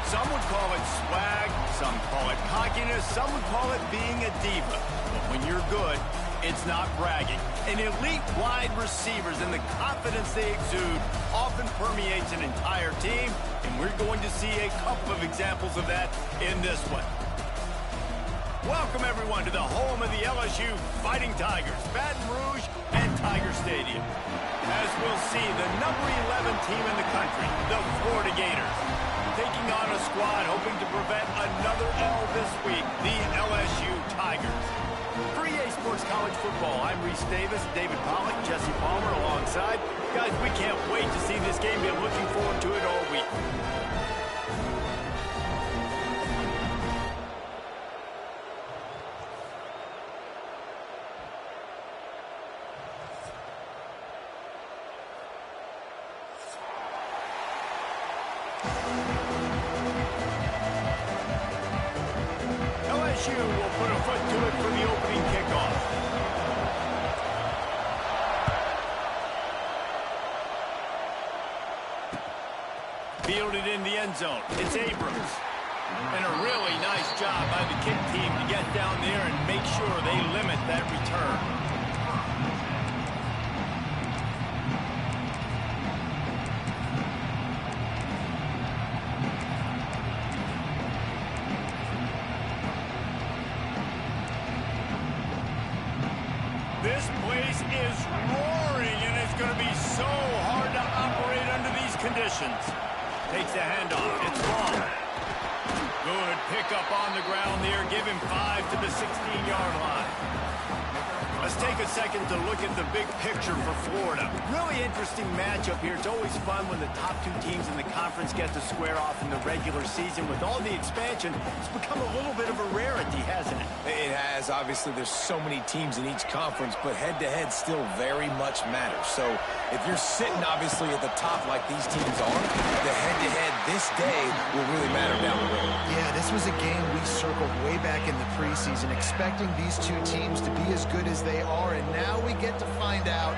Some would call it swag, some call it cockiness, some would call it being a diva. But when you're good, it's not bragging. And elite wide receivers and the confidence they exude often permeates an entire team, and we're going to see a couple of examples of that in this one. Welcome, everyone, to the home of the LSU Fighting Tigers, Baton Rouge and Tiger Stadium. As we'll see, the number 11 team in the country, the Florida Gators, taking on a squad hoping to prevent another L this week, the LSU Tigers. For EA Sports College Football, I'm Reese Davis, David Pollack, Jesse Palmer alongside. Guys, we can't wait to see this game. Been looking forward to it all week. LSU will put a foot to it for the opening kickoff. Fielded in the end zone. It's Abrams. And a really nice job by the kick team to get down there and make sure they limit that return. This place is roaring, and it's going to be so hard to operate under these conditions. Takes the handoff. It's long. Good pickup on the ground there. Give him 5 to the 16-yard line. Let's take a second to look at the big picture for Florida. Really interesting matchup here. It's always fun when the top two teams in the conference get to square off in the regular season. With all the expansion, it's become a little bit of a rarity, hasn't it? It has. Obviously, there's so many teams in each conference, but head-to-head still very much matters. So if you're sitting, obviously, at the top like these teams are, the head-to-head this day will really matter down the road. Yeah, this was a game we circled way back in the preseason, expecting these two teams to be as good as they are, and now we get to find out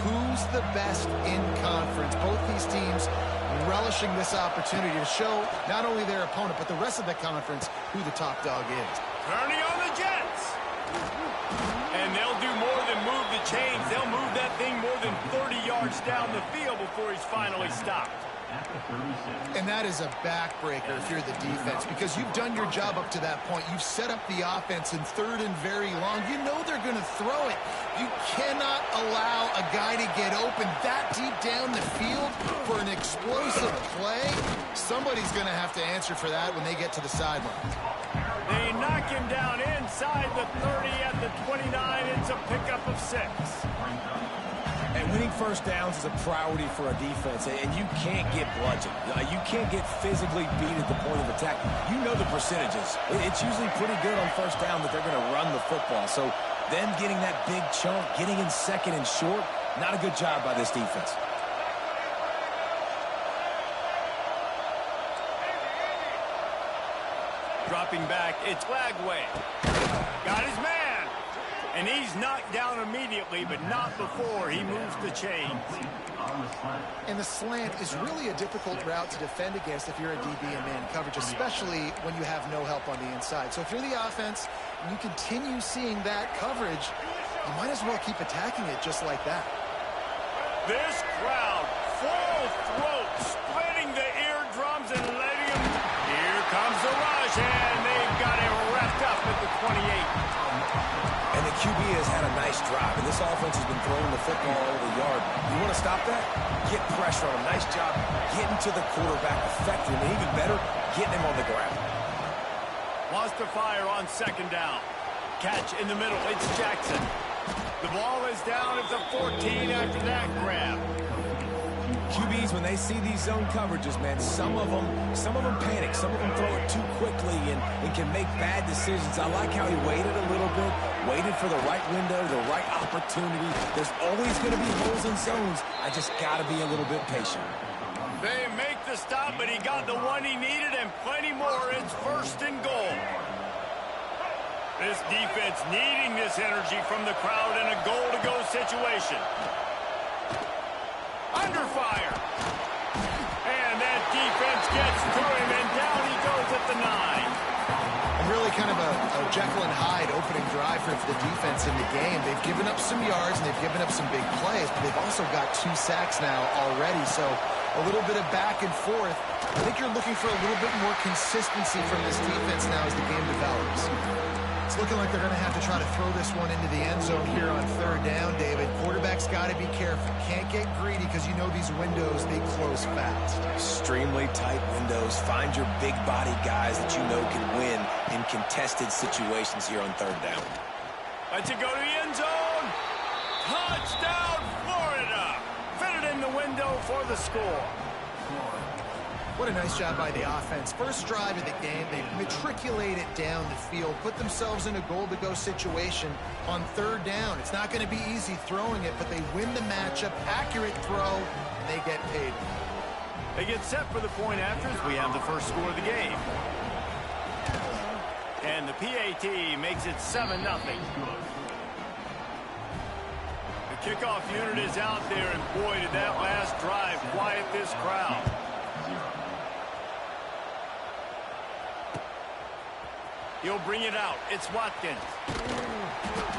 who's the best in conference. Both these teams relishing this opportunity to show not only their opponent, but the rest of the conference who the top dog is. Turning on the Jets. And they'll do more than move the chains. They'll move that thing more than 30 yards down the field before he's finally stopped. And that is a backbreaker if you're the defense, because you've done your job up to that point. You've set up the offense in 3rd and very long. You know they're going to throw it. You cannot allow a guy to get open that deep down the field for an explosive play. Somebody's going to have to answer for that when they get to the sideline. They knock him down inside the 30 at the 29. It's a pickup of 6. And winning first downs is a priority for a defense, and you can't get bludgeoned. You can't get physically beat at the point of attack. You know the percentages. It's usually pretty good on first down that they're going to run the football. So them getting that big chunk, getting in second and short, not a good job by this defense. Dropping back, it's Lagway. Got his man. And he's knocked down immediately, but not before he moves the chains. And the slant is really a difficult route to defend against if you're a DB in man coverage, especially when you have no help on the inside. So if you're the offense and you continue seeing that coverage, you might as well keep attacking it just like that. This crowd, full throat, splitting the eardrums and letting them. Here comes the rush, and they've got him wrapped up at the 28. And the QB has had a nice drive, and this offense has been throwing the football all over the yard. You want to stop that? Get pressure on him. Nice job getting to the quarterback effectively, and even better, getting him on the ground. Wants to fire on 2nd down. Catch in the middle. It's Jackson. The ball is down at the 14 after that grab. QBs, when they see these zone coverages, man, some of them panic. Some of them throw it too quickly and can make bad decisions. I like how he waited a little bit, waited for the right window, the right opportunity. There's always going to be holes in zones. I just got to be a little bit patient. They make the stop, but he got the one he needed and plenty more. It's 1st and goal. This defense needing this energy from the crowd in a goal-to-go situation. Under fire. And that defense gets to him, and down he Jekyll and Hyde opening drive for the defense in the game. They've given up some yards and they've given up some big plays, but they've also got 2 sacks now already. So a little bit of back and forth. I think you're looking for a little bit more consistency from this defense now as the game develops. It's looking like they're going to have to try to throw this one into the end zone here on 3rd down, David. Quarterback's got to be careful. Can't get greedy because you know these windows, they close fast. Extremely tight windows. Find your big body guys that you know can win in contested situations here on 3rd down. Let's it go to the end zone. Touchdown, Florida. Fit it in the window for the score. What a nice job by the offense. First drive of the game, they matriculate it down the field, put themselves in a goal-to-go situation on 3rd down. It's not going to be easy throwing it, but they win the matchup. Accurate throw, and they get paid. They get set for the point after as we have the first score of the game. And the PAT makes it 7-0. The kickoff unit is out there, and boy, did that last drive quiet this crowd. He'll bring it out. It's Watkins.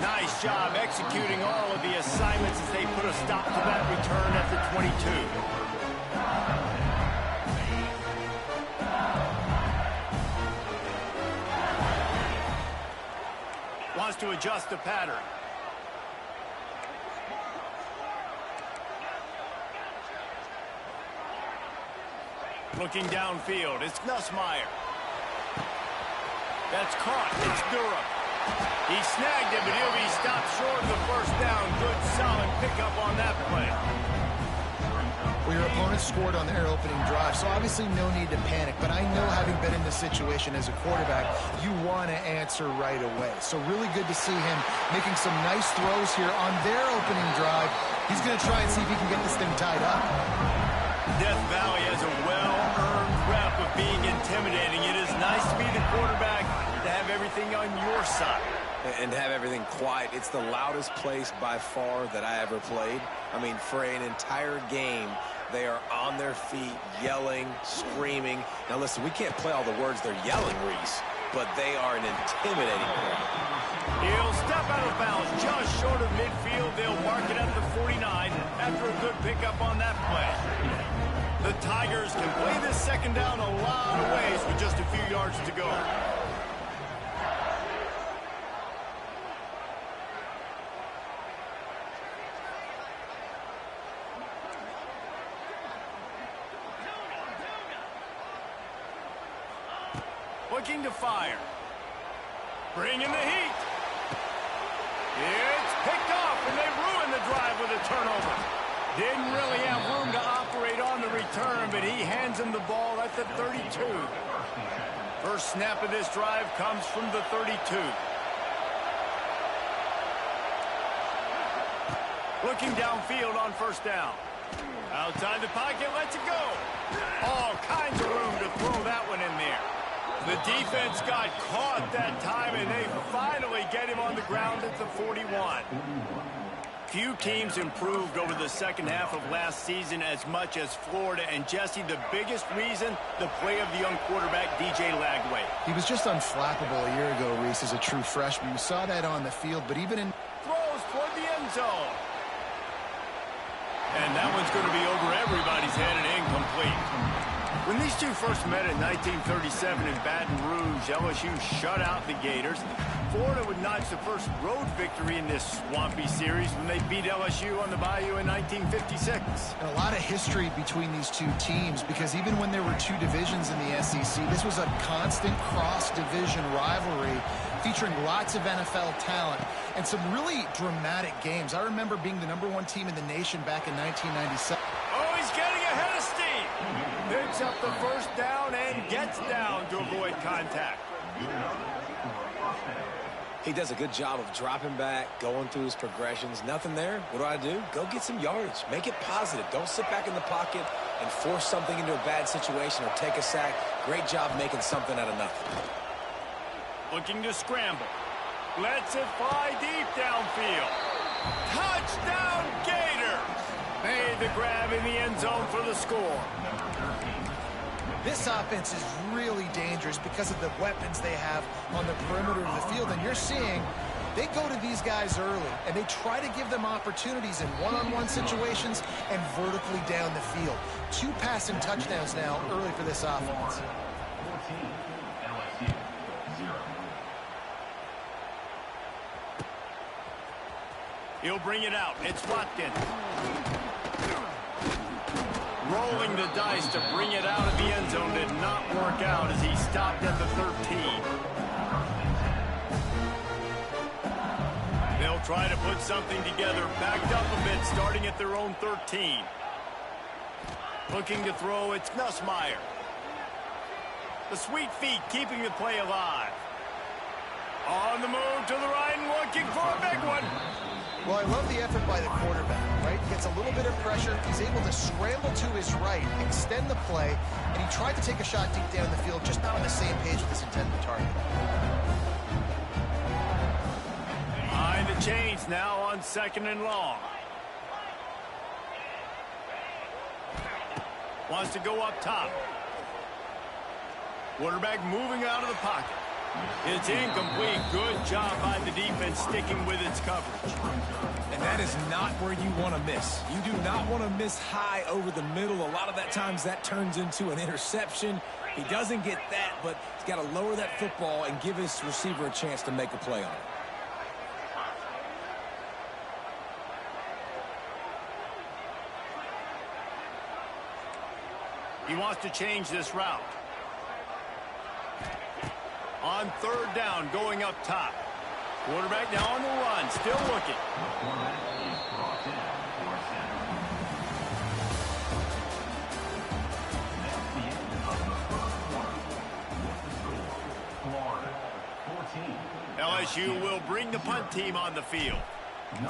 Nice job executing all of the assignments as they put a stop to that return at the 22. Wants to adjust the pattern. Looking downfield, it's Nussmeier. That's caught. It's Durham. He snagged it, but he'll be stopped short of the first down. Good, solid pickup on that play. Well, your opponent scored on their opening drive, so obviously no need to panic. But I know, having been in this situation as a quarterback, you want to answer right away. So really good to see him making some nice throws here on their opening drive. He's going to try and see if he can get this thing tied up. Death Valley has a well-earned rep of being intimidating. It is nice to be the quarterback, to have everything on your side. And have everything quiet. It's the loudest place by far that I ever played. I mean, for an entire game, they are on their feet, yelling, screaming. Now listen, we can't play all the words they're yelling, Reese, but they are an intimidating crowd. He'll step out of bounds just short of midfield. They'll mark it at the 49 after a good pickup on that play. The Tigers can play this 2nd down a lot of ways with just a few yards to go. Looking to fire. Bringing the heat. It's picked off, and they ruin the drive with a turnover. Didn't really have room to operate on the return, but he hands him the ball at the 32. First snap of this drive comes from the 32. Looking downfield on 1st down. Outside the pocket, lets it go. All kinds of room to throw that one in there. The defense got caught that time, and they finally get him on the ground at the 41. Few teams improved over the 2nd half of last season as much as Florida. And, Jesse, the biggest reason, the play of the young quarterback, DJ Lagway. He was just unflappable a year ago, Reese, as a true freshman. You saw that on the field, but even in... Throws toward the end zone. And that one's going to be over everybody's head and incomplete. When these two first met in 1937 in Baton Rouge, LSU shut out the Gators. Florida would notch the first road victory in this swampy series when they beat LSU on the Bayou in 1956. And a lot of history between these two teams, because even when there were 2 divisions in the SEC, this was a constant cross-division rivalry featuring lots of NFL talent and some really dramatic games. I remember being the #1 team in the nation back in 1997. Oh, he's getting ahead of steam. Picks up the first down and gets down to avoid contact. He does a good job of dropping back, going through his progressions. Nothing there. What do? Go get some yardage. Make it positive. Don't sit back in the pocket and force something into a bad situation or take a sack. Great job making something out of nothing. Looking to scramble. Lets it fly deep downfield. Touchdown, Gators! Made the grab in the end zone for the score. This offense is really dangerous because of the weapons they have on the perimeter of the field. And you're seeing they go to these guys early, and they try to give them opportunities in one-on-one situations and vertically down the field. 2 passing touchdowns now early for this offense. He'll bring it out. It's Watkins. Rolling the dice to bring it out of the end zone did not work out as he stopped at the 13. They'll try to put something together, backed up a bit, starting at their own 13. Looking to throw, it's Nussmeier. The sweet feet keeping the play alive. On the move to the right and looking for a big one. Well, I love the effort by the quarterback, right? Gets a little bit of pressure. He's able to scramble to his right, extend the play, and he tried to take a shot deep down the field, just not on the same page with his intended target. Behind the chains now on 2nd and long. Wants to go up top. Quarterback moving out of the pocket. It's incomplete. Good job by the defense sticking with its coverage. And that is not where you want to miss. You do not want to miss high over the middle. A lot of that times that turns into an interception. He doesn't get that, but he's got to lower that football and give his receiver a chance to make a play on it. He wants to change this route. On 3rd down, going up top. Quarterback now on the run, still looking. LSU will bring the punt team on the field.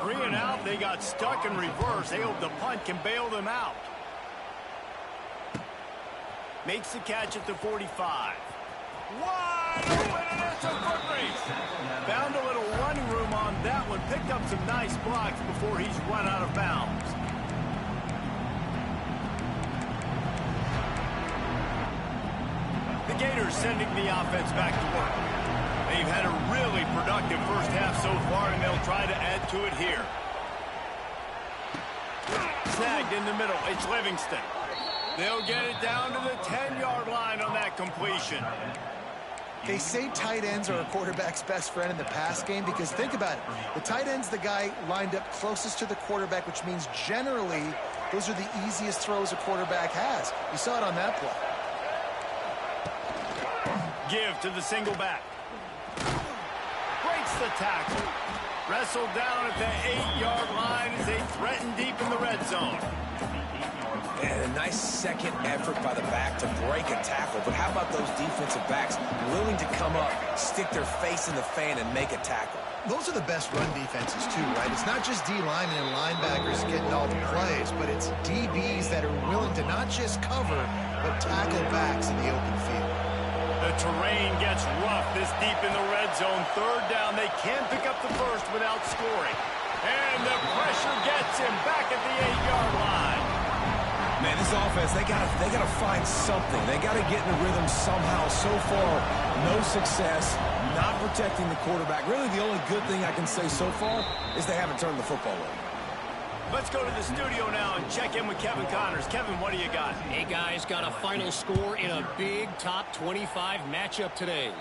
3 and out, they got stuck in reverse. They hope the punt can bail them out. Makes the catch at the 45. Wide open, and it's a foot race. Found a little running room on that one. Picked up some nice blocks before he's run out of bounds. The Gators sending the offense back to work. They've had a really productive first half so far, and they'll try to add to it here. Snagged in the middle. It's Livingston. They'll get it down to the 10-yard line on that completion. They say tight ends are a quarterback's best friend in the pass game because think about it. The tight end's the guy lined up closest to the quarterback, which means generally those are the easiest throws a quarterback has. You saw it on that play. Give to the single back. Breaks the tackle. Wrestled down at the 8-yard line as they threaten deep in the red zone. And a nice second effort by the back to break a tackle. But how about those defensive backs willing to come up, stick their face in the fan, and make a tackle? Those are the best run defenses, too, right? It's not just D-linemen and linebackers getting all the plays, but it's DBs that are willing to not just cover, but tackle backs in the open field. The terrain gets rough this deep in the red zone. 3rd down, they can't pick up the first without scoring. And the pressure gets him back at the 8-yard line. Man, this offense, they gotta find something. They gotta get in the rhythm somehow. So far, no success, not protecting the quarterback. Really, the only good thing I can say so far is they haven't turned the football over. Let's go to the studio now and check in with Kevin Connors. Kevin, what do you got? Hey, guys, got a final score in a big top 25 matchup today.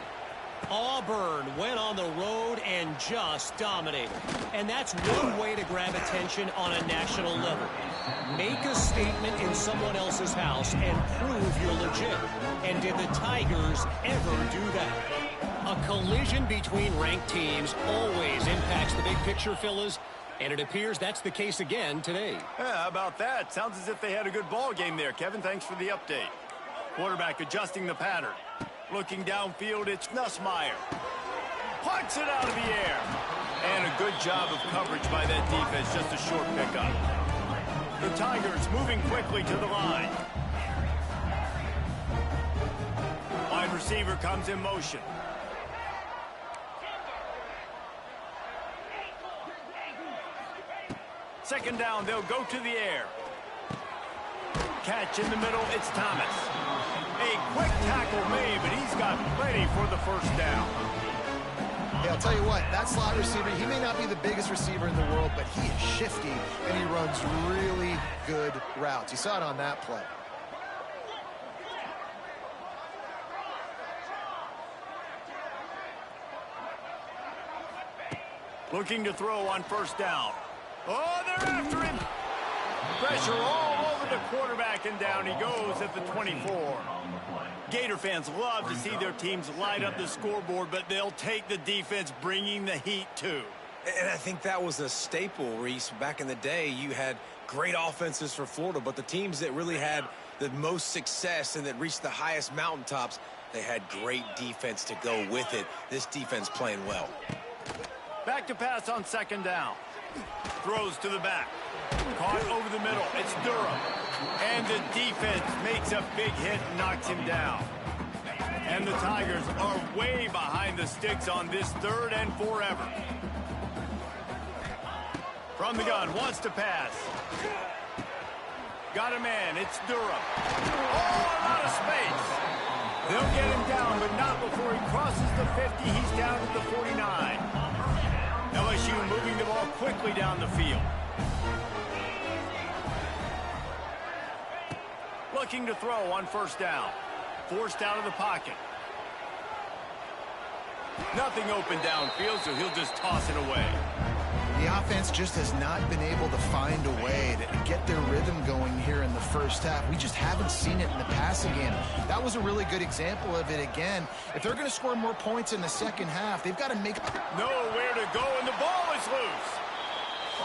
Auburn went on the road and just dominated. And that's one way to grab attention on a national level. Make a statement in someone else's house and prove you're legit. And did the Tigers ever do that? A collision between ranked teams always impacts the big picture, fellas. And it appears that's the case again today. Yeah, how about that? Sounds as if they had a good ball game there. Kevin, thanks for the update. Quarterback adjusting the pattern. Looking downfield, it's Nussmeier. Punts it out of the air. And a good job of coverage by that defense, just a short pickup. The Tigers moving quickly to the line. Wide receiver comes in motion. Second down, they'll go to the air. catch in the middle. It's Thomas. A quick tackle made, but he's got plenty for the first down. Yeah, I'll tell you what, that slot receiver, he may not be the biggest receiver in the world, but he is shifty, and he runs really good routes. You saw it on that play. Looking to throw on first down. Oh, they're after him. Pressure all over the quarterback, and down he goes at the 24. Gator fans love to see their teams light up the scoreboard, but they'll take the defense bringing the heat too. And I think that was a staple, Reese. Back in the day, you had great offenses for Florida, but the teams that really had the most success and that reached the highest mountaintops, they had great defense to go with it. This defense playing well. Back to pass on second down. Throws to the back. Caught over the middle. It's Durham. And the defense makes a big hit and knocks him down. And the Tigers are way behind the sticks on this third and forever. From the gun, wants to pass. Got a man. It's Durham. Oh, a lot of space. They'll get him down, but not before he crosses the 50. He's down at the 49. LSU moving the ball quickly down the field. Looking to throw on first down. Forced out of the pocket. Nothing open downfield, so he'll just toss it away. The offense just has not been able to find a way to get their rhythm going here in the first half. We just haven't seen it in the passing game. That was a really good example of it again. If they're going to score more points in the second half, they've got to make... Nowhere to go, and the ball is loose.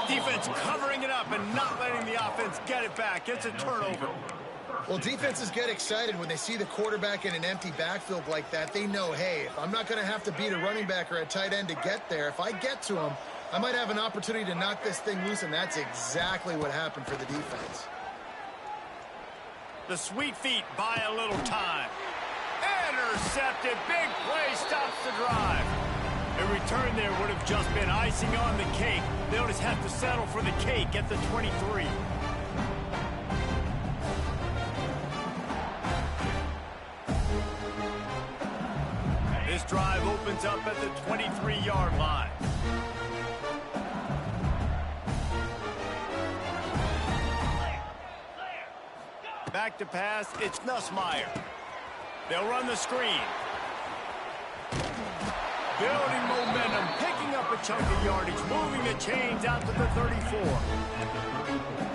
Defense covering it up and not letting the offense get it back. It's a turnover. Well, defenses get excited when they see the quarterback in an empty backfield like that. They know, hey, if I'm not going to have to beat a running back or a tight end to get there, if I get to him, I might have an opportunity to knock this thing loose, and that's exactly what happened for the defense. The sweet feet buy a little time. Intercepted. Big play stops the drive. A return there would have just been icing on the cake. They'll just have to settle for the cake at the 23. This drive opens up at the 23-yard line. Back to pass, it's Nussmeier. They'll run the screen. Building momentum, picking up a chunk of yardage, moving the chains out to the 34.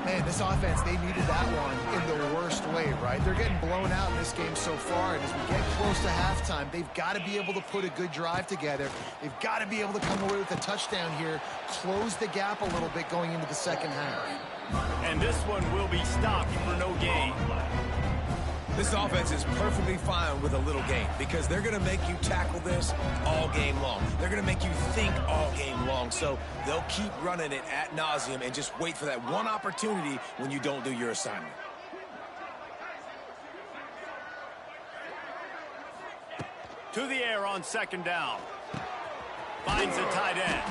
Man, this offense, they needed that one in the worst way, right? They're getting blown out in this game so far, and as we get close to halftime, they've got to be able to put a good drive together. They've got to be able to come away with a touchdown here, close the gap a little bit going into the second half. And this one will be stopped for no gain. This offense is perfectly fine with a little gain because they're going to make you tackle this all game long. They're going to make you think all game long. So they'll keep running it ad nauseum and just wait for that one opportunity when you don't do your assignment. To the air on second down. Finds the tight end.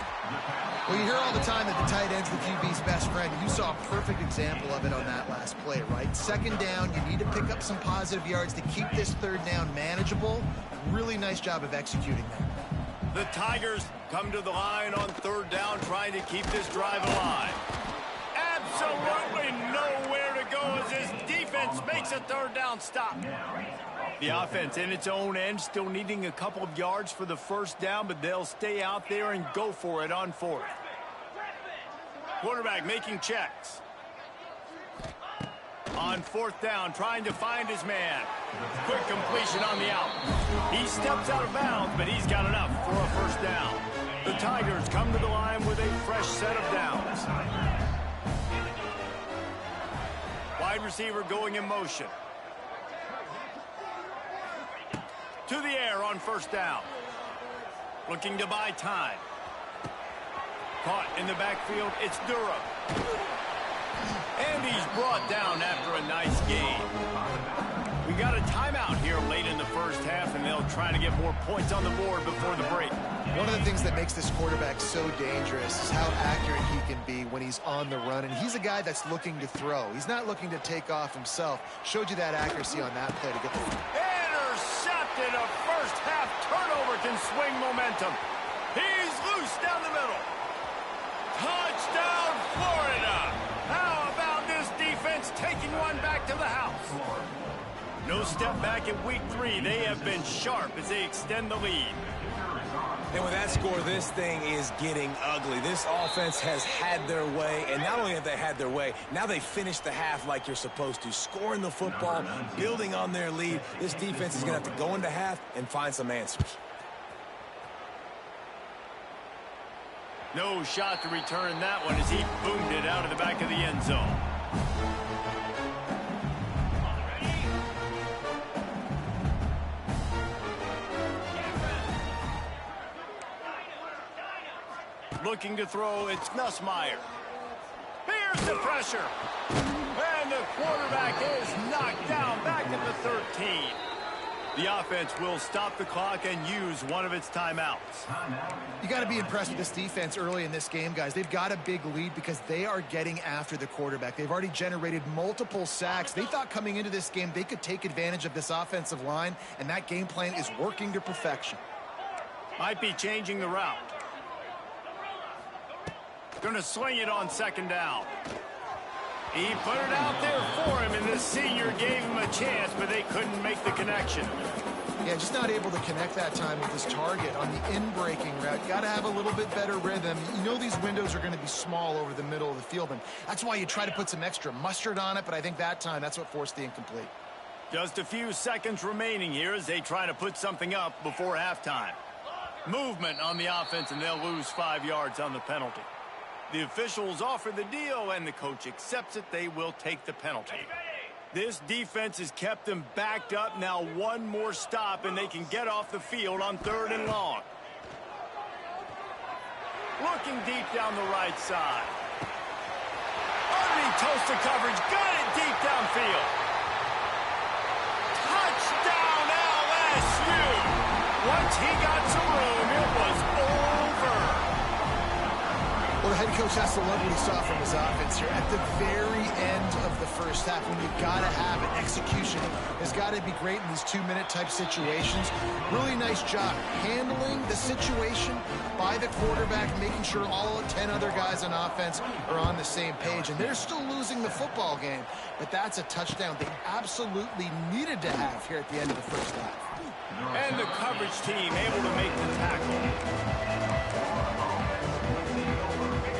Well, you hear all the time that the tight end's the QB's best friend. You saw a perfect example of it on that last play, right? Second down, you need to pick up some positive yards to keep this third down manageable. Really nice job of executing that. The Tigers come to the line on third down, trying to keep this drive alive. Absolutely nowhere to go as this defense makes a third down stop. The offense in its own end, still needing a couple of yards for the first down, but they'll stay out there and go for it on fourth. Quarterback making checks. On fourth down, trying to find his man. Quick completion on the out. He steps out of bounds, but he's got enough for a first down. The Tigers come to the line with a fresh set of downs. Wide receiver going in motion. To the air on first down. Looking to buy time. Caught in the backfield, it's Durham. And he's brought down after a nice game. We got a timeout here late in the first half, and they'll try trying to get more points on the board before the break. One of the things that makes this quarterback so dangerous is how accurate he can be when he's on the run. And he's a guy that's looking to throw. He's not looking to take off himself. Showed you that accuracy on that play to get the... Intercepted. A first-half turnover can swing momentum. He's loose down the middle. Touchdown, Florida. How about this defense taking one back to the house? No step back in week 3. They have been sharp as they extend the lead. And with that score, this thing is getting ugly. This offense has had their way, and not only have they had their way, now they finished the half like you're supposed to, scoring the football, building on their lead. This defense is going to have to go into half and find some answers. No shot to return that one as he boomed it out of the back of the end zone. Looking to throw, it's Nussmeier. Here's the pressure. And the quarterback is knocked down back at the 13. The offense will stop the clock and use one of its timeouts. You got to be impressed with this defense early in this game, guys. They've got a big lead because they are getting after the quarterback. They've already generated multiple sacks. They thought coming into this game they could take advantage of this offensive line, and that game plan is working to perfection. Might be changing the route. Going to swing it on second down. He put it out there for him, and the senior gave him a chance, but they couldn't make the connection. Yeah, just not able to connect that time with his target on the in-breaking route. Got to have a little bit better rhythm. You know these windows are going to be small over the middle of the field, and that's why you try to put some extra mustard on it, but I think that time, that's what forced the incomplete. Just a few seconds remaining here as they try to put something up before halftime. Movement on the offense, and they'll lose 5 yards on the penalty. The officials offer the deal, and the coach accepts it. They will take the penalty. This defense has kept them backed up. Now one more stop, and they can get off the field on 3rd and long. Looking deep down the right side. Underneath toast of coverage. Got it deep downfield. Touchdown, LSU. Once he got some room, it was over. Well, the head coach has to love what he saw from his offense here. At the very end of the first half, when you've got to have it, execution has got to be great in these 2-minute type situations. Really nice job handling the situation by the quarterback, making sure all 10 other guys on offense are on the same page. And they're still losing the football game, but that's a touchdown they absolutely needed to have here at the end of the first half. And the coverage team able to make the tackle.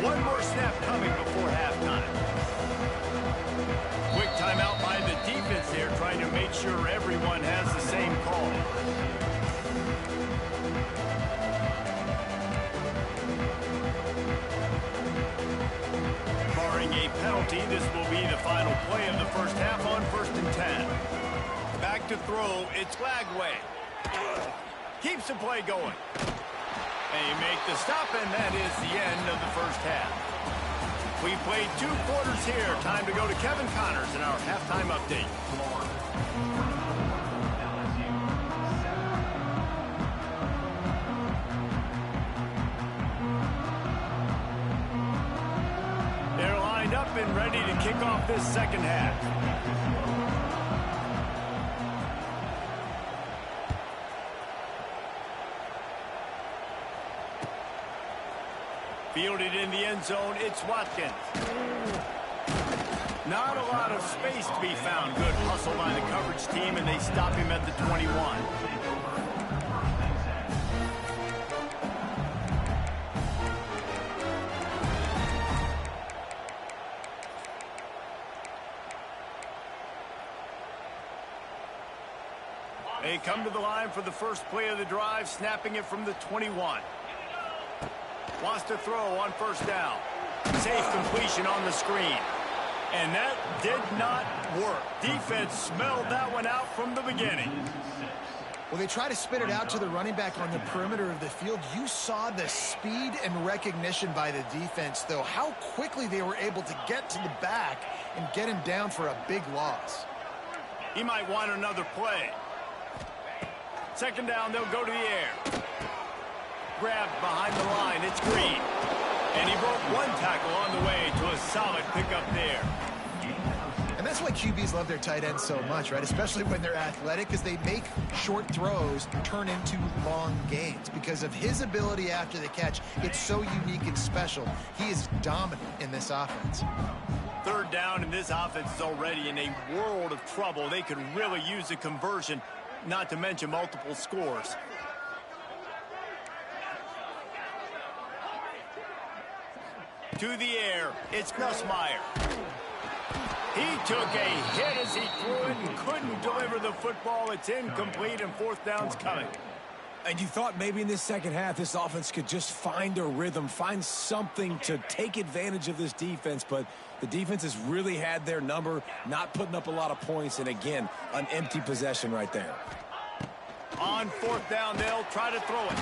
One more snap coming before halftime. Quick timeout by the defense there, trying to make sure everyone has the same call. Barring a penalty, this will be the final play of the first half on 1st and 10. Back to throw, it's Lagway. Keeps the play going. They make the stop, and that is the end of the first half. We played 2 quarters here. Time to go to Kevin Connors in our halftime update. They're lined up and ready to kick off this second half. Fielded in the end zone, it's Watkins. Not a lot of space to be found. Good hustle by the coverage team, and they stop him at the 21. They come to the line for the first play of the drive, snapping it from the 21. Wants to throw on 1st down. Safe completion on the screen. And that did not work. Defense smelled that one out from the beginning. Well, they try to spit it out to the running back on the perimeter of the field. You saw the speed and recognition by the defense, though. How quickly they were able to get to the back and get him down for a big loss. He might want another play. Second down, they'll go to the air. Grabbed behind the line, it's Green. And he broke one tackle on the way to a solid pickup there. And that's why QBs love their tight ends so much, right? Especially when they're athletic, because they make short throws turn into long gains. Because of his ability after the catch, it's so unique and special. He is dominant in this offense. Third down, and this offense is already in a world of trouble. They could really use a conversion, not to mention multiple scores. To the air, it's Nussmeier. He took a hit as he threw it and couldn't deliver the football. It's incomplete, and fourth down's coming. And you thought maybe in this second half this offense could just find a rhythm, find something to take advantage of this defense, but the defense has really had their number, not putting up a lot of points, and again, an empty possession right there. On fourth down, they'll try to throw it.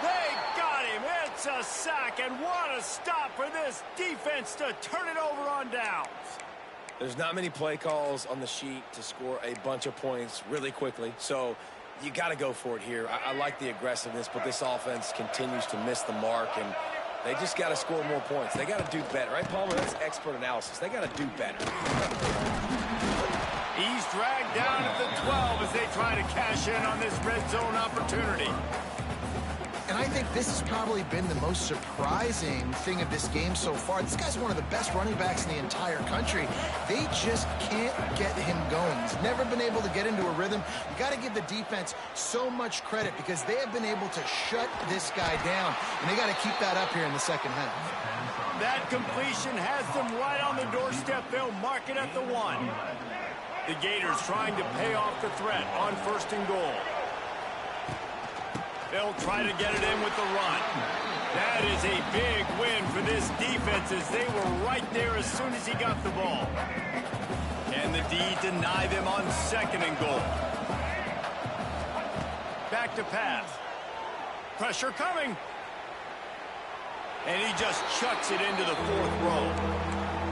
They got him. It's a sack, and what a stop for this defense to turn it over on downs. There's not many play calls on the sheet to score a bunch of points really quickly, so you got to go for it here. I like the aggressiveness, but this offense continues to miss the mark, and they just got to score more points. They got to do better, right, Palmer? That's expert analysis. They got to do better. He's dragged down at the 12 as they try to cash in on this red zone opportunity. And I think this has probably been the most surprising thing of this game so far. This guy's one of the best running backs in the entire country. They just can't get him going. He's never been able to get into a rhythm. You got to give the defense so much credit because they have been able to shut this guy down. And they got to keep that up here in the second half. That completion has them right on the doorstep. They'll mark it at the 1. The Gators trying to pay off the threat on first and goal. They'll try to get it in with the run. That is a big win for this defense as they were right there as soon as he got the ball. And the D deny them on second and goal. Back to pass. Pressure coming. And he just chucks it into the fourth row.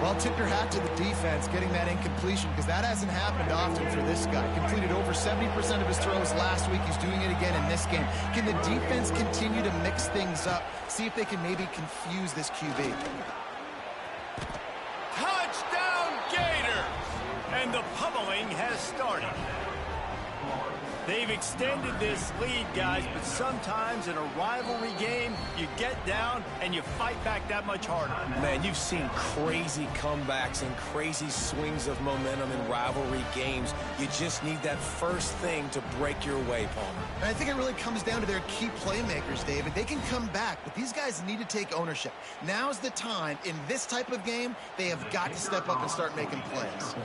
Well, tip your hat to the defense getting that incompletion because that hasn't happened often for this guy. Completed over 70% of his throws last week. He's doing it again in this game. Can the defense continue to mix things up? See if they can maybe confuse this QB. Touchdown Gators! And the pummeling has started. They've extended this lead, guys, but sometimes in a rivalry game, you get down and you fight back that much harder. Man, you've seen crazy comebacks and crazy swings of momentum in rivalry games. You just need that first thing to break your way, Palmer. And I think it really comes down to their key playmakers, David. They can come back, but these guys need to take ownership. Now's the time. In this type of game, they have got to step up and start making plays.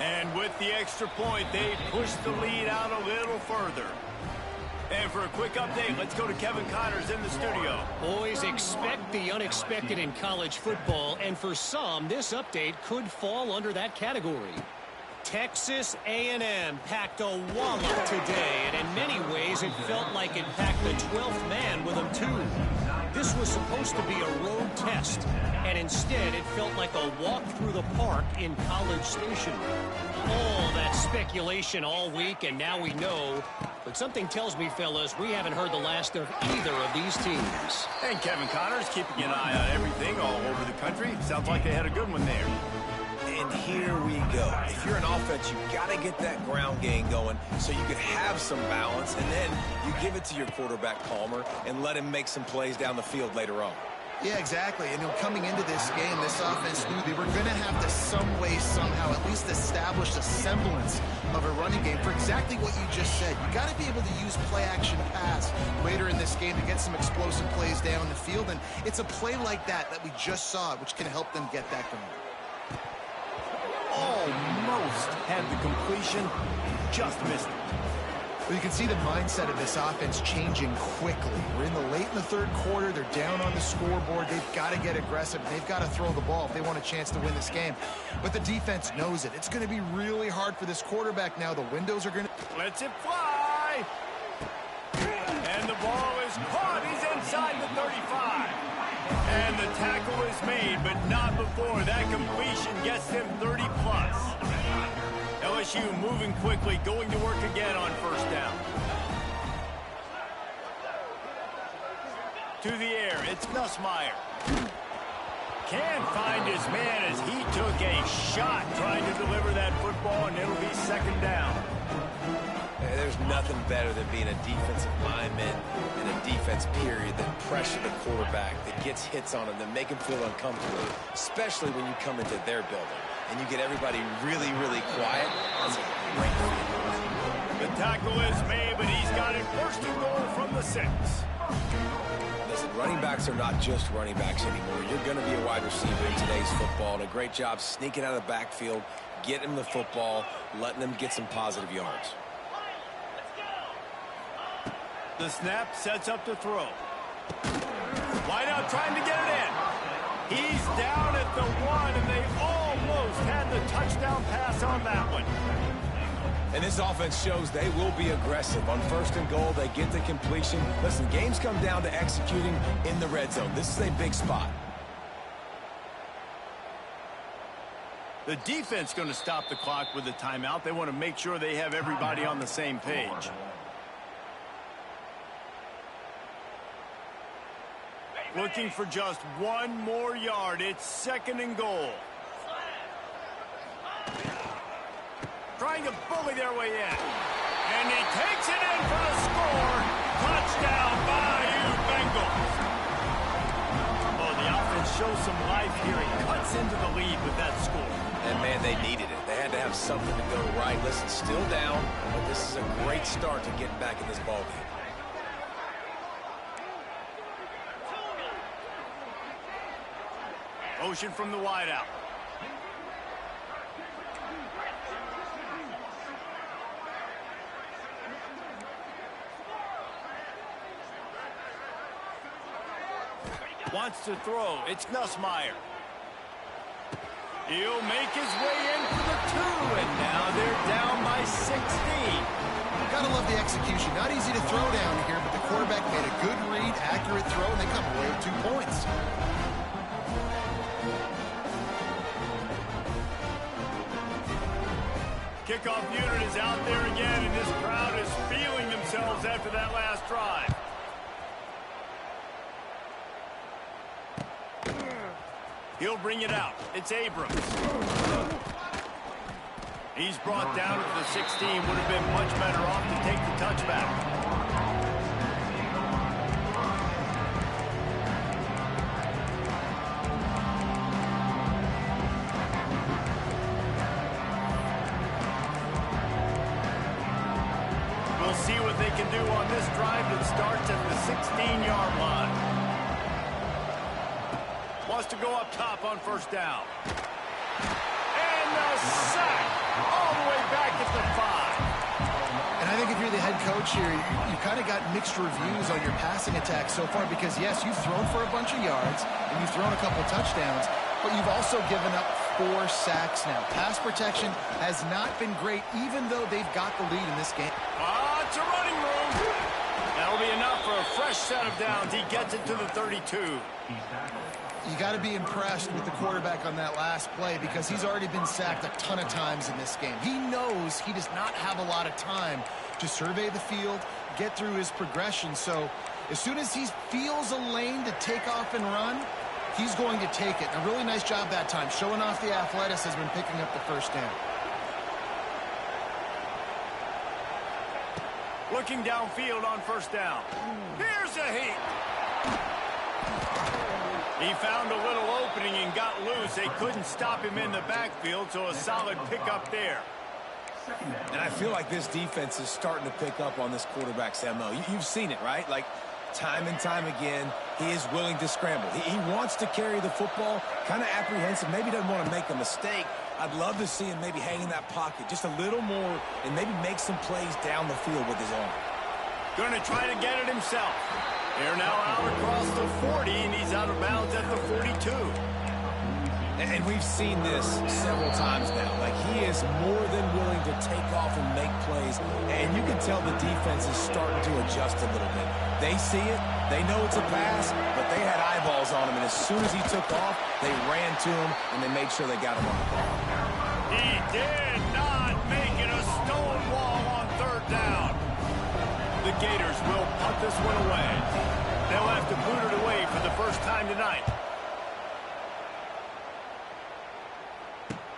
And with the extra point, they push the lead out a little further. And for a quick update, let's go to Kevin Connors in the studio. Boys, expect the unexpected in college football, and for some, this update could fall under that category. Texas A&M packed a wallop today, and in many ways, it felt like it packed the 12th man with them, too. This was supposed to be a road test, and instead it felt like a walk through the park in College Station. All that speculation all week, and now we know. But something tells me, fellas, we haven't heard the last of either of these teams. And Kevin Connors keeping an eye on everything all over the country. Sounds like they had a good one there. And here we go. If you're an offense, you got to get that ground game going so you could have some balance, and then you give it to your quarterback, Palmer, and let him make some plays down the field later on. Yeah, exactly. And coming into this game, this offense knew they were going to have to some way, somehow, at least establish a semblance of a running game for exactly what you just said. You got to be able to use play-action pass later in this game to get some explosive plays down the field. And it's a play like that we just saw, which can help them get that going. Almost had the completion, just missed it. Well, you can see the mindset of this offense changing quickly. We're in the third quarter. They're down on the scoreboard. They've got to get aggressive. They've got to throw the ball if they want a chance to win this game. But the defense knows it. It's going to be really hard for this quarterback now. The windows are going to... Lets it fly. And the ball is caught. He's inside the 35. And the tackle is made, but not before. That completion gets them 30+. LSU moving quickly, going to work again on first down. To the air, it's Nussmeier. Can't find his man as he took a shot trying to deliver that football, and it'll be second down. Hey, there's nothing better than being a defensive lineman in a defense period that pressure the quarterback, that gets hits on him, that make him feel uncomfortable, especially when you come into their building and you get everybody really, really quiet. That's a great feeling. The tackle is made, but he's got it first and goal from the 6. Listen, running backs are not just running backs anymore. You're going to be a wide receiver in today's football, and a great job sneaking out of the backfield, getting them the football, letting them get some positive yards. The snap sets up to throw. Wide out trying to get it in. He's down at the 1, and they almost had the touchdown pass on that one. And this offense shows they will be aggressive. On first and goal, they get the completion. Listen, games come down to executing in the red zone. This is a big spot. The defense going to stop the clock with a timeout. They want to make sure they have everybody on the same page. Looking for just 1 more yard. It's second and goal. Trying to bully their way in. And he takes it in for the score. Touchdown, Bayou Bengals. Oh, the offense shows some life here. He cuts into the lead with that score. And, man, they needed it. They had to have something to go right. Listen, still down, but this is a great start to getting back in this ballgame. Motion from the wideout. Wants to throw. It's Nussmeier. He'll make his way in for the 2, and now they're down by 16. Gotta love the execution. Not easy to throw down here, but the quarterback made a good read, accurate throw, and they come away with 2 points. Kickoff unit is out there again, and this crowd is feeling themselves after that last drive. He'll bring it out. It's Abrams. He's brought down to the 16. Would have been much better off to take the touchback. We'll see what they can do on this drive that starts at the 16-yard line. Wants to go up top on first down. And the sack all the way back at the 5. And I think if you're the head coach here, you kind of got mixed reviews on your passing attack so far because, yes, you've thrown for a bunch of yards and you've thrown a couple touchdowns, but you've also given up 4 sacks now. Pass protection has not been great, even though they've got the lead in this game. It's a running room. That'll be enough for a fresh set of downs. He gets it to the 32. You got to be impressed with the quarterback on that last play because he's already been sacked a ton of times in this game. He knows he does not have a lot of time to survey the field, get through his progression. So as soon as he feels a lane to take off and run, he's going to take it. A really nice job that time, showing off the athleticism and picking up the first down. Looking downfield on first down. Here's a heat. He found a little opening and got loose. They couldn't stop him in the backfield, so a solid pickup there. And I feel like this defense is starting to pick up on this quarterback's MO. You've seen it, right? Like, time and time again, he is willing to scramble. He wants to carry the football, kind of apprehensive, maybe doesn't want to make a mistake. I'd love to see him maybe hang in that pocket just a little more and maybe make some plays down the field with his arm. Going to try to get it himself. They're now out across the 40, and he's out of bounds at the 42. And we've seen this several times now. Like, he is more than willing to take off and make plays. And you can tell the defense is starting to adjust a little bit. They see it. They know it's a pass, but they had eyeballs on him. And as soon as he took off, they ran to him, and they made sure they got him on the ball. He did not make it Gators will punt this one away. They'll have to boot it away for the first time tonight.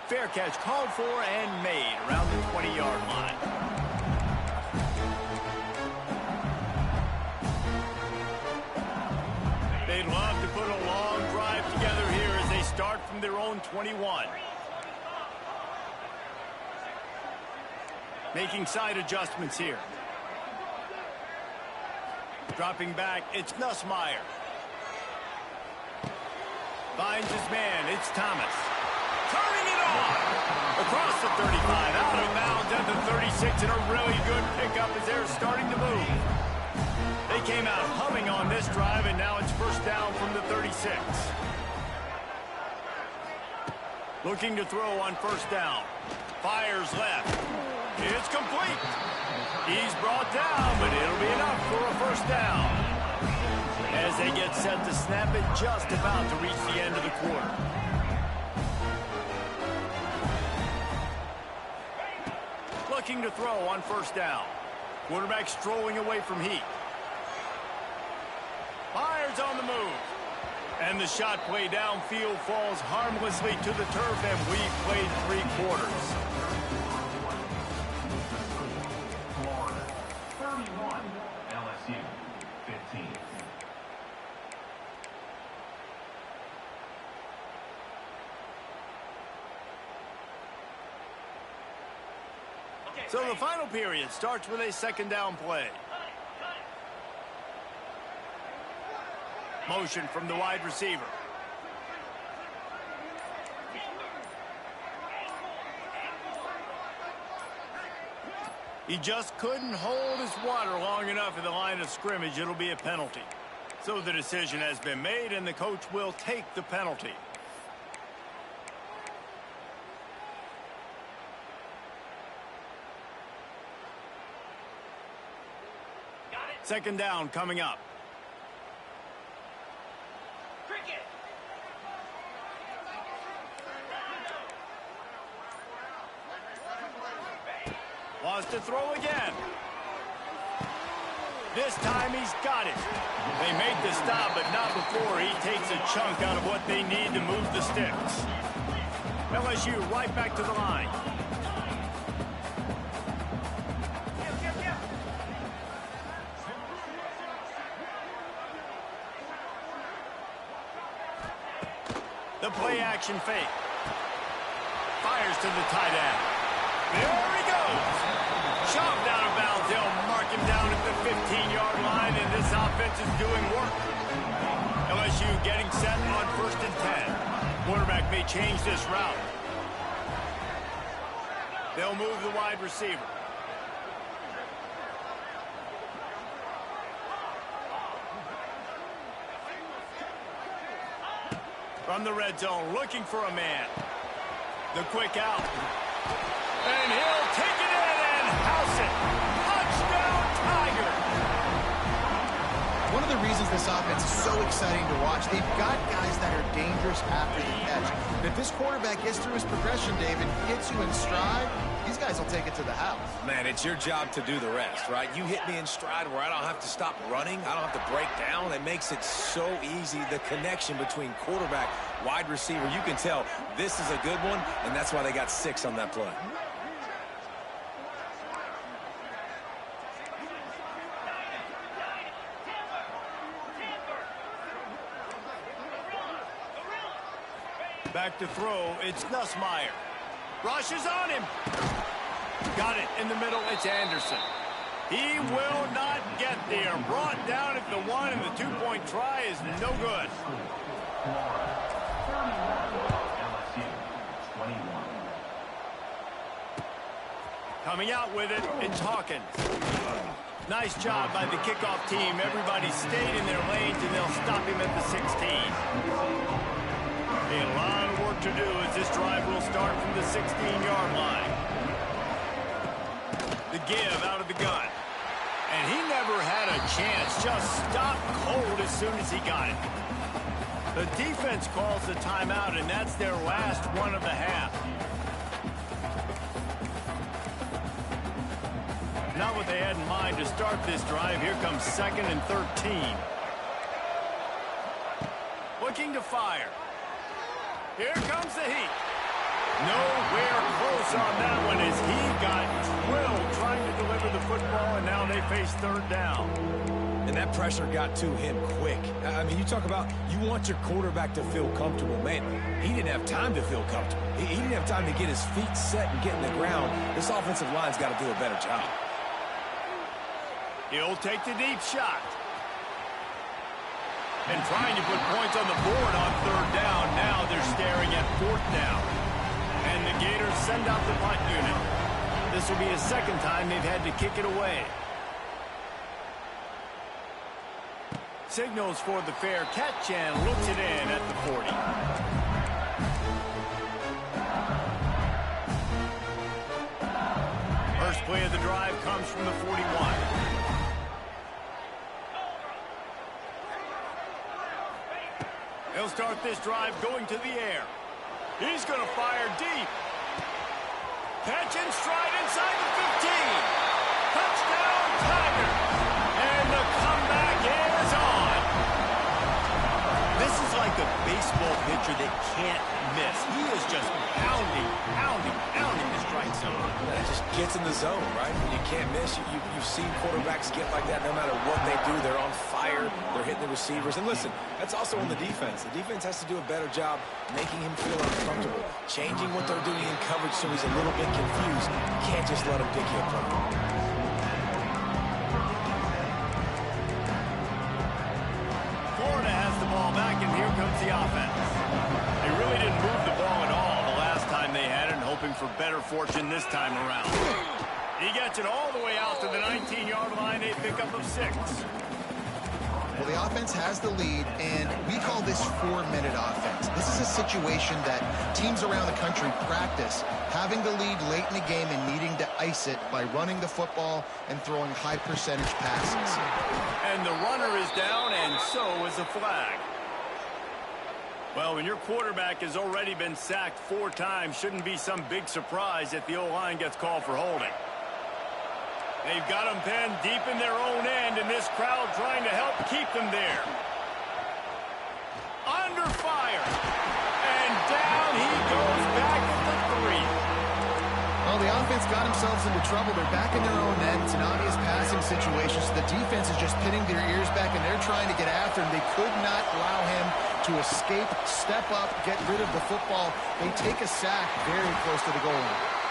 Fair catch called for and made around the 20-yard line. They'd love to put a long drive together here as they start from their own 21. Making side adjustments here. Dropping back, it's Nussmeier. Finds his man, it's Thomas. Turning it on! Across the 35, out of bounds at the 36, and a really good pickup as they're starting to move. They came out humming on this drive, and now it's first down from the 36. Looking to throw on first down. Fires left. It's complete. He's brought down, but it'll be enough for a first down. As they get set to snap it, just about to reach the end of the quarter. Looking to throw on first down. Quarterback strolling away from heat. Fires on the move. And the shot play downfield falls harmlessly to the turf, and we've played 3 quarters. Florida, 31. LSU, 15. So the final period starts with a second down play. Motion from the wide receiver. He just couldn't hold his water long enough in the line of scrimmage. It'll be a penalty. So the decision has been made, and the coach will take the penalty. Second down coming up. Wants to throw again. This time he's got it. They make the stop, but not before he takes a chunk out of what they need to move the sticks. LSU right back to the line. The play action fake. Fires to the tight end. There he goes. Shoved out of bounds. They'll mark him down at the 15-yard line, and this offense is doing work. LSU getting set on 1st and 10. Quarterback may change this route. They'll move the wide receiver. From the red zone, looking for a man. The quick out. And he'll take it in and house it. Touchdown, Tiger. One of the reasons this offense is so exciting to watch, they've got guys that are dangerous after the catch. And if this quarterback gets through his progression, David, gets you in stride, these guys will take it to the house. Man, it's your job to do the rest, right? You hit me in stride where I don't have to stop running. I don't have to break down. It makes it so easy, the connection between quarterback, wide receiver. You can tell this is a good one, and that's why they got 6 on that play. Back to throw, it's Nussmeier. Rushes on him. Got it in the middle, it's Anderson. He will not get there. Brought down at the 1, and the 2-point try is no good. Florida, 31. LSU, 21. Coming out with it, it's Hawkins. Nice job by the kickoff team. Everybody stayed in their lanes, and they'll stop him at the 16. A lot of work to do as this drive will start from the 16-yard line. The give out of the gun. And he never had a chance. Just stopped cold as soon as he got it. The defense calls the timeout, and that's their last one of the half. Not what they had in mind to start this drive. Here comes 2nd and 13. Looking to fire. Here comes the heat. Nowhere close on that one as he got drilled trying to deliver the football, and now they face 3rd down. And that pressure got to him quick. I mean, you talk about you want your quarterback to feel comfortable. Man, he didn't have time to feel comfortable. He didn't have time to get his feet set and get in the ground. This offensive line's got to do a better job. He'll take the deep shot. And trying to put points on the board on 3rd down. Now they're staring at 4th down. And the Gators send out the punt unit. This will be the 2nd time they've had to kick it away. Signals for the fair catch and looks it in at the 40. First play of the drive comes from the 41. He'll start this drive going to the air. He's going to fire deep. Catch and stride inside the 15. Touchdown, Tiger. And the comeback is on. This is like a baseball pitcher that can't miss. He is just pounding the strike zone. That just gets in the zone, right? When you can't miss, you've seen quarterbacks get like that no matter what they do. They're on fire. They're hitting the receivers. And listen, that's also on the defense. The defense has to do a better job making him feel uncomfortable, changing what they're doing in coverage so he's a little bit confused. You can't just let him pick you apart. Florida has the ball back, and here comes the offense. They really didn't move the ball at all the last time they had it, and hoping for better fortune this time around. He gets it all the way out to the 19-yard line, a pickup of 6. Well, the offense has the lead, and we call this 4-minute offense. This is a situation that teams around the country practice, having the lead late in the game and needing to ice it by running the football and throwing high-percentage passes. And the runner is down, and so is a flag. Well, when your quarterback has already been sacked 4 times, shouldn't be some big surprise if the O-line gets called for holding. They've got them pinned deep in their own end, and this crowd trying to help keep them there. Under fire. And down he goes back at the 3. Well, the offense got themselves into trouble. They're back in their own end. It's an obvious passing situation, so the defense is just pinning their ears back, and they're trying to get after him. They could not allow him to escape, step up, get rid of the football. They take a sack very close to the goal line.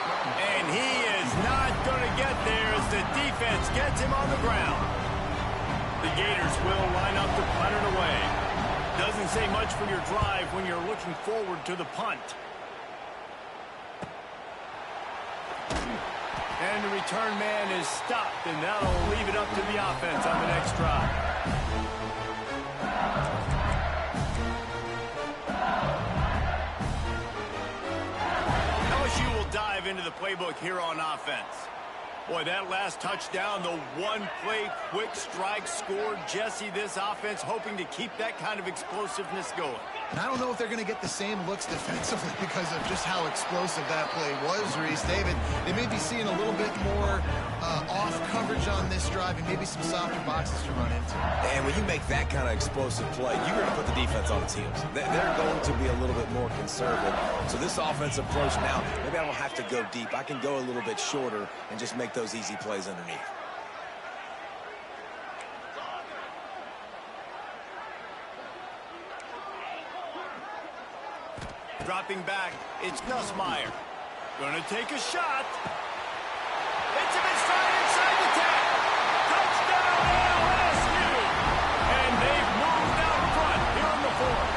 And he is not going to get there as the defense gets him on the ground. The Gators will line up to punt it away. Doesn't say much for your drive when you're looking forward to the punt. And the return man is stopped, and that'll leave it up to the offense on the next drive. LSU will dive into the playbook here on offense. Boy, that last touchdown, the one-play quick strike scored. Jesse, this offense hoping to keep that kind of explosiveness going. And I don't know if they're going to get the same looks defensively because of just how explosive that play was, Reese. David, they may be seeing a little bit more off coverage on this drive and maybe some softer boxes to run into. And when you make that kind of explosive play, you're going to put the defense on its heels. They're going to be a little bit more conservative. So this offensive approach now, maybe I don't have to go deep. I can go a little bit shorter and just make those easy plays underneath. Dropping back, it's Nussmeier. Gonna take a shot. It's him in stride inside the 10. Touchdown LSU. And they've moved out front here in the 4th.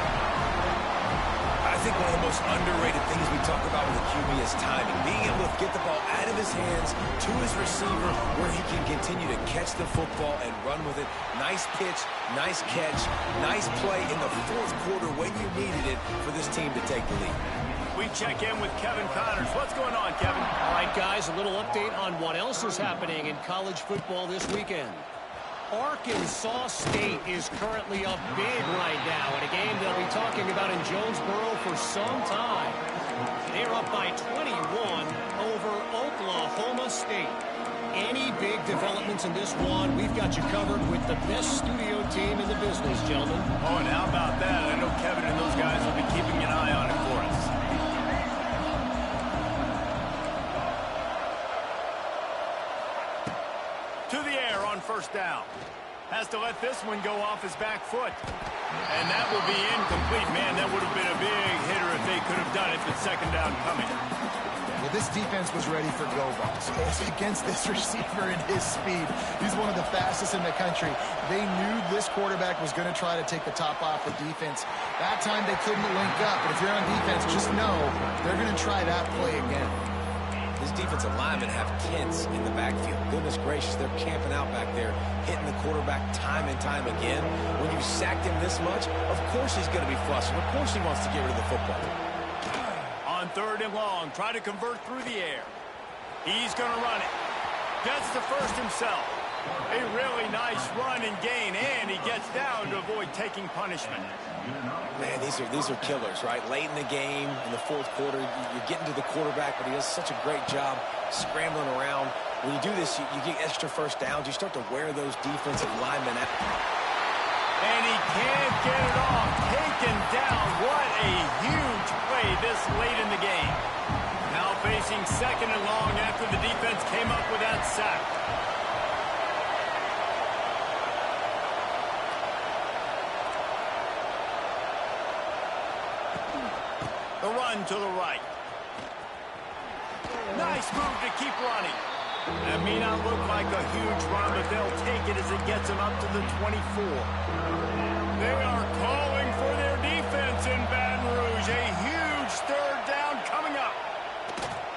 I think one of the most underrated things we talk about with a QB is timing. Being able to get the ball out of his hands to his receiver where he can continue to catch the football and run with it. Nice pitch, nice catch, nice play in the 4th quarter when you needed it for this team to take the lead. We check in with Kevin Connors. What's going on, Kevin? All right, guys, a little update on what else is happening in college football this weekend. Arkansas State is currently up big right now in a game they'll be talking about in Jonesboro for some time. They're up by 21 over Oklahoma State. Any big developments in this one, we've got you covered with the best studio team in the business, gentlemen. Oh, and how about that? I know Kevin and those guys will be keeping an eye on it for us. To the air on first down. Has to let this one go off his back foot. And that will be incomplete. Man, that would have been a big hitter if they could have done it with second down coming. Well, this defense was ready for go-balls. Against this receiver and his speed, he's one of the fastest in the country. They knew this quarterback was going to try to take the top off the defense. That time they couldn't link up. But if you're on defense, just know they're going to try that play again. His defensive linemen have kids in the backfield. Goodness gracious, they're camping out back there, hitting the quarterback time and time again. When you sacked him this much, of course he's going to be flustered. Of course he wants to get rid of the football. On third and long, try to convert through the air. He's going to run it. Gets the first himself. A really nice run and gain, and he gets down to avoid taking punishment. Man, these are killers, right? Late in the game, in the fourth quarter, you're getting to the quarterback, but he does such a great job scrambling around. When you do this, you get extra first downs. You start to wear those defensive linemen out. And he can't get it off. Taken down. What a huge play this late in the game. Now facing second and long after the defense came up with that sack. The run to the right. Nice move to keep running. That may not look like a huge run, but they'll take it as it gets them up to the 24. They are calling for their defense in Baton Rouge. A huge third down coming up.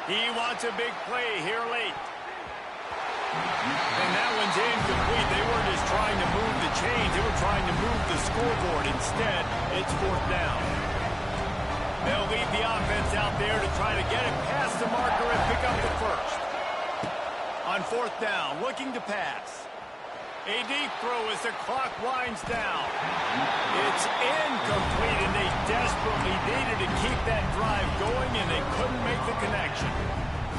He wants a big play here late. And that one's incomplete. They weren't just trying to move the chains. They were trying to move the scoreboard. Instead, it's fourth down. They'll leave the offense out there to try to get it past the marker and pick up the first. On fourth down, looking to pass. A deep throw as the clock winds down. It's incomplete, and they desperately needed to keep that drive going, and they couldn't make the connection.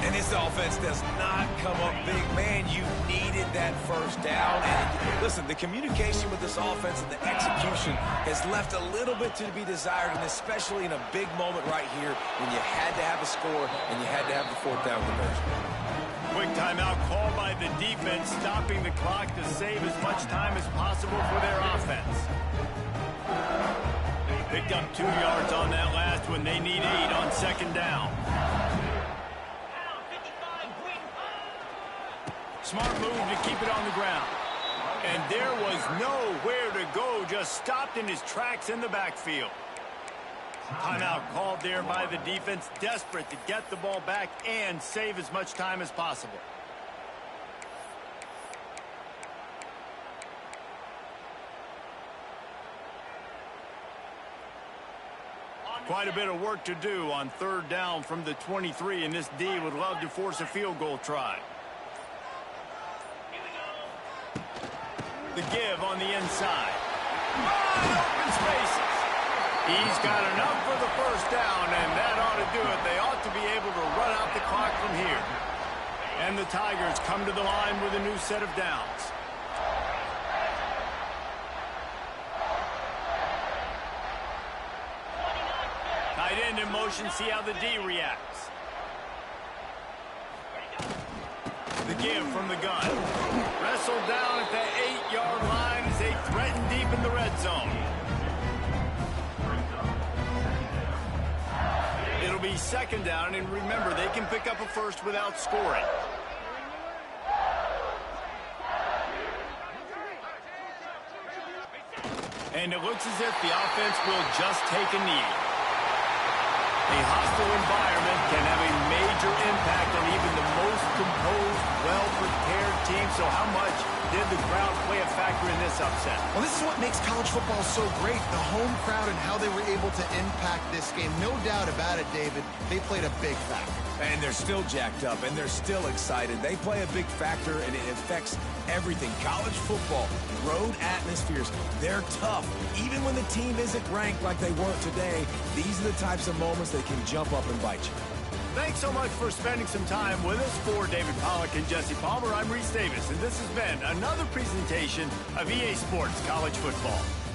And this offense does not come up big. Man, you needed that first down. And listen, the communication with this offense and the execution has left a little bit to be desired, and especially in a big moment right here when you had to have a score and you had to have the fourth down conversion. Quick timeout called by the defense, stopping the clock to save as much time as possible for their offense. Picked up 2 yards on that last one. They need 8 on second down. Smart move to keep it on the ground. And there was nowhere to go, just stopped in his tracks in the backfield. Timeout called there by the defense, desperate to get the ball back and save as much time as possible. Quite a bit of work to do on third down from the 23, and this D would love to force a field goal try. The give on the inside. Wide open spaces. He's got enough for the first down, and that ought to do it. They ought to be able to run out the clock from here. And the Tigers come to the line with a new set of downs. Tight end in motion, see how the D reacts. The give from the gun. Wrestled down at the 8-yard line as they threaten deep in the red zone. It'll be second down, and remember, they can pick up a first without scoring. And it looks as if the offense will just take a knee. A hostile environment can have a major impact on even the most composed, well-prepared team. So how much did the crowd play a factor in this upset? Well, this is what makes college football so great, the home crowd and how they were able to impact this game. No doubt about it, David. They played a big factor. And they're still jacked up, and they're still excited. They play a big factor, and it affects everything. College football, road atmospheres, they're tough. Even when the team isn't ranked like they weren't today, these are the types of moments that can jump up and bite you. Thanks so much for spending some time with us. For David Pollack and Jesse Palmer, I'm Reese Davis, and this has been another presentation of EA Sports College Football.